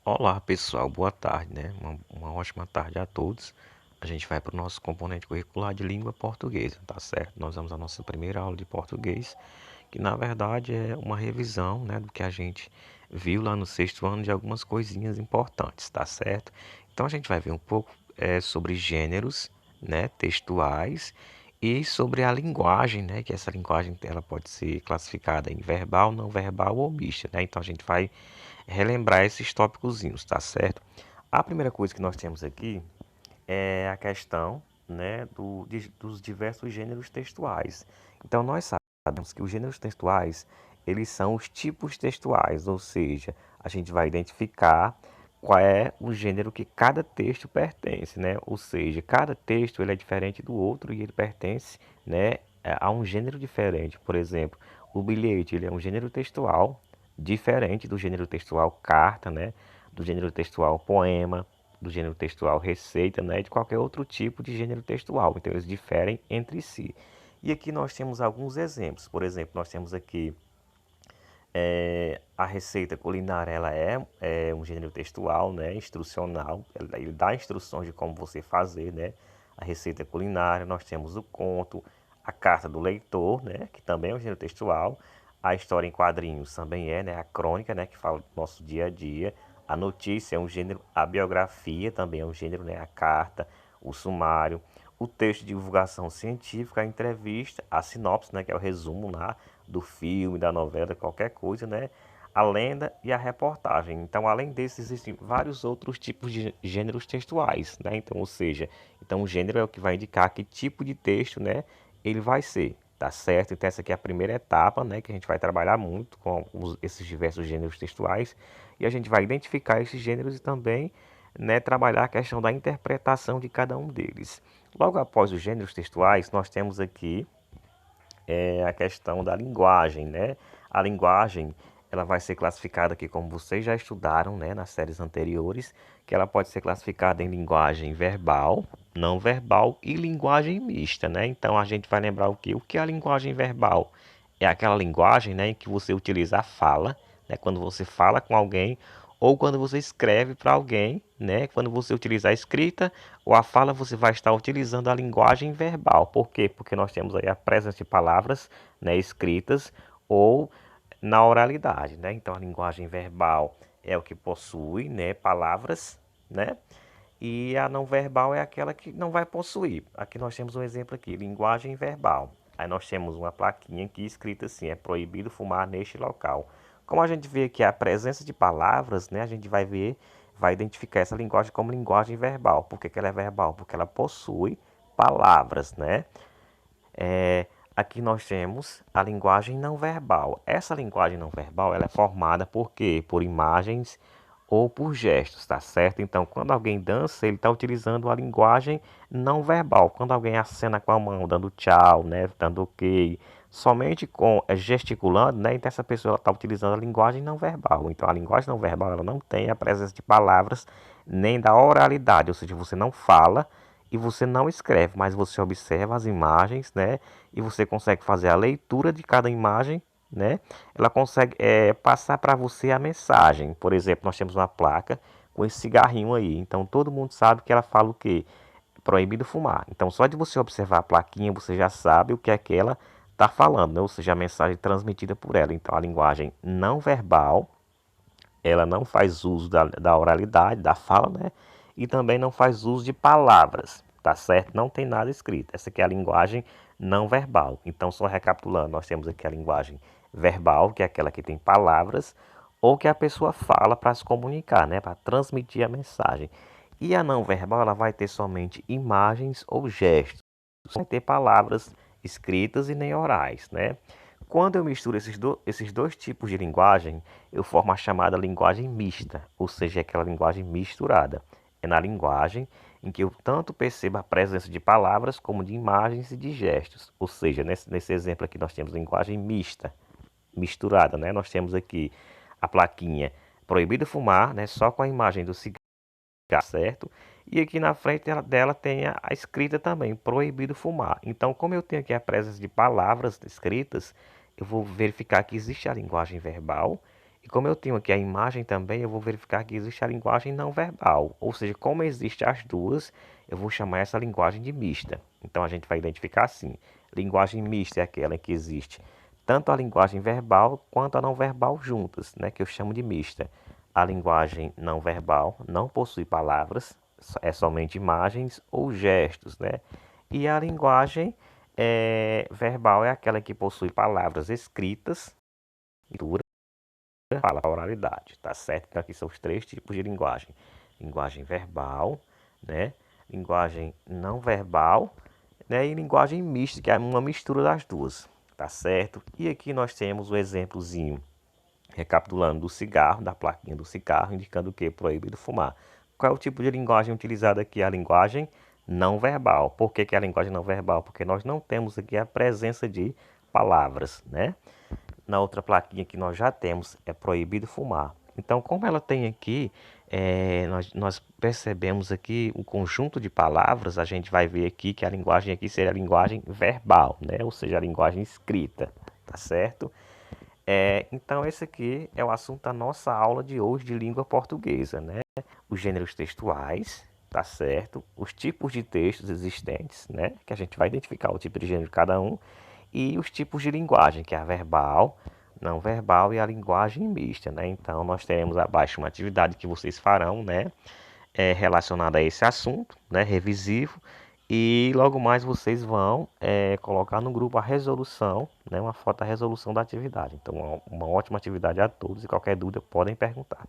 Olá pessoal, boa tarde, né? Uma ótima tarde a todos. A gente vai para o nosso componente curricular de língua portuguesa, tá certo? Nós vamos à nossa primeira aula de português, que na verdade é uma revisão, né, do que a gente viu lá no sexto ano de algumas coisinhas importantes, tá certo? Então a gente vai ver um pouco sobre gêneros, né, textuais e sobre a linguagem, né, que essa linguagem ela pode ser classificada em verbal, não verbal ou mista, né? Então a gente vai relembrar esses tópicozinhos, tá certo? A primeira coisa que nós temos aqui é a questão, né, dos diversos gêneros textuais. Então, nós sabemos que os gêneros textuais, eles são os tipos textuais, ou seja, a gente vai identificar qual é o gênero que cada texto pertence, né? Ou seja, cada texto ele é diferente do outro e ele pertence, né, a um gênero diferente. Por exemplo, o bilhete, ele é um gênero textual diferente do gênero textual carta, né? Do gênero textual poema, do gênero textual receita, né? E de qualquer outro tipo de gênero textual. Então eles diferem entre si. E aqui nós temos alguns exemplos. Por exemplo, nós temos aqui a receita culinária, ela é um gênero textual, né? Instrucional. Ele dá instruções de como você fazer, né? A receita culinária. Nós temos o conto, a carta do leitor, né? Que também é um gênero textual. A história em quadrinhos também é, né? A crônica, né? Que fala do nosso dia a dia. A notícia é um gênero, a biografia também é um gênero, né? A carta, o sumário, o texto de divulgação científica, a entrevista, a sinopse, né? Que é o resumo lá do filme, da novela, qualquer coisa, né? A lenda e a reportagem. Então, além desses, existem vários outros tipos de gêneros textuais, né? Então, ou seja, então o gênero é o que vai indicar que tipo de texto, né? Ele vai ser. Tá certo? Então essa aqui é a primeira etapa, né, que a gente vai trabalhar muito com esses diversos gêneros textuais e a gente vai identificar esses gêneros e também, né, trabalhar a questão da interpretação de cada um deles. Logo após os gêneros textuais, nós temos aqui a questão da linguagem, né? A linguagem, ela vai ser classificada aqui como vocês já estudaram, né, nas séries anteriores, que ela pode ser classificada em linguagem verbal, não verbal e linguagem mista, né? Então a gente vai lembrar o que? O que é a linguagem verbal? É aquela linguagem, né, em que você utiliza a fala, né, quando você fala com alguém ou quando você escreve para alguém, né? Quando você utilizar a escrita ou a fala, você vai estar utilizando a linguagem verbal. Por quê? Porque nós temos aí a presença de palavras, né, escritas ou na oralidade, né? Então a linguagem verbal é o que possui, né, palavras, né? E a não verbal é aquela que não vai possuir. Aqui nós temos um exemplo aqui, linguagem verbal. Aí nós temos uma plaquinha aqui escrita assim, é proibido fumar neste local. Como a gente vê aqui a presença de palavras, né, a gente vai ver, vai identificar essa linguagem como linguagem verbal. Por que que ela é verbal? Porque ela possui palavras, né? Aqui nós temos a linguagem não verbal. Essa linguagem não verbal ela é formada por quê? Por imagens ou por gestos, tá certo? Então, quando alguém dança, ele está utilizando a linguagem não verbal. Quando alguém acena com a mão, dando tchau, né, dando ok, somente com gesticulando, né, então essa pessoa está utilizando a linguagem não verbal. Então, a linguagem não verbal ela não tem a presença de palavras nem da oralidade, ou seja, você não fala e você não escreve, mas você observa as imagens, né? E você consegue fazer a leitura de cada imagem, né? Ela consegue passar para você a mensagem. Por exemplo, nós temos uma placa com esse cigarrinho aí. Então todo mundo sabe que ela fala o quê? Proibido fumar. Então só de você observar a plaquinha, você já sabe o que é que ela está falando, né? Ou seja, a mensagem transmitida por ela. Então a linguagem não verbal, ela não faz uso da oralidade, da fala, né? E também não faz uso de palavras, tá certo? Não tem nada escrito. Essa aqui é a linguagem não verbal. Então, só recapitulando, nós temos aqui a linguagem verbal, que é aquela que tem palavras, ou que a pessoa fala para se comunicar, né? Para transmitir a mensagem. E a não verbal, ela vai ter somente imagens ou gestos. Não vai ter palavras escritas e nem orais, né? Quando eu misturo esses dois tipos de linguagem, eu formo a chamada linguagem mista, ou seja, aquela linguagem misturada. É na linguagem em que eu tanto percebo a presença de palavras como de imagens e de gestos. Ou seja, nesse exemplo aqui nós temos linguagem mista, misturada, né? Nós temos aqui a plaquinha proibido fumar, né? Só com a imagem do cigarro, certo? E aqui na frente dela tem a escrita também, proibido fumar. Então, como eu tenho aqui a presença de palavras escritas, eu vou verificar que existe a linguagem verbal E como eu tenho aqui a imagem também, eu vou verificar que existe a linguagem não verbal. Ou seja, como existem as duas, eu vou chamar essa linguagem de mista. Então a gente vai identificar assim. Linguagem mista é aquela em que existe tanto a linguagem verbal quanto a não verbal juntas, né, que eu chamo de mista. A linguagem não verbal não possui palavras, é somente imagens ou gestos, né? E a linguagem verbal é aquela que possui palavras escritas, fala a oralidade, tá certo? Então aqui são os três tipos de linguagem: linguagem verbal, né? Linguagem não verbal, né? E linguagem mista, que é uma mistura das duas, tá certo? E aqui nós temos o exemplozinho, recapitulando, do cigarro, da plaquinha do cigarro, indicando o que? Proibido fumar. Qual é o tipo de linguagem utilizada aqui? A linguagem não verbal. Por que que é a linguagem não verbal? Porque nós não temos aqui a presença de palavras, né? Na outra plaquinha que nós já temos, é proibido fumar. Então, como ela tem aqui, nós percebemos aqui o conjunto de palavras, a gente vai ver aqui que a linguagem aqui seria a linguagem verbal, né? Ou seja, a linguagem escrita, tá certo? Então, esse aqui é o assunto da nossa aula de hoje de língua portuguesa, né? Os gêneros textuais, tá certo? Os tipos de textos existentes, né? Que a gente vai identificar o tipo de gênero de cada um. E os tipos de linguagem, que é a verbal, não verbal e a linguagem mista, né? Então, nós teremos abaixo uma atividade que vocês farão, né? Relacionada a esse assunto, né? Revisivo. E logo mais vocês vão colocar no grupo a resolução, né? Uma foto da resolução da atividade. Então, uma ótima atividade a todos e qualquer dúvida podem perguntar.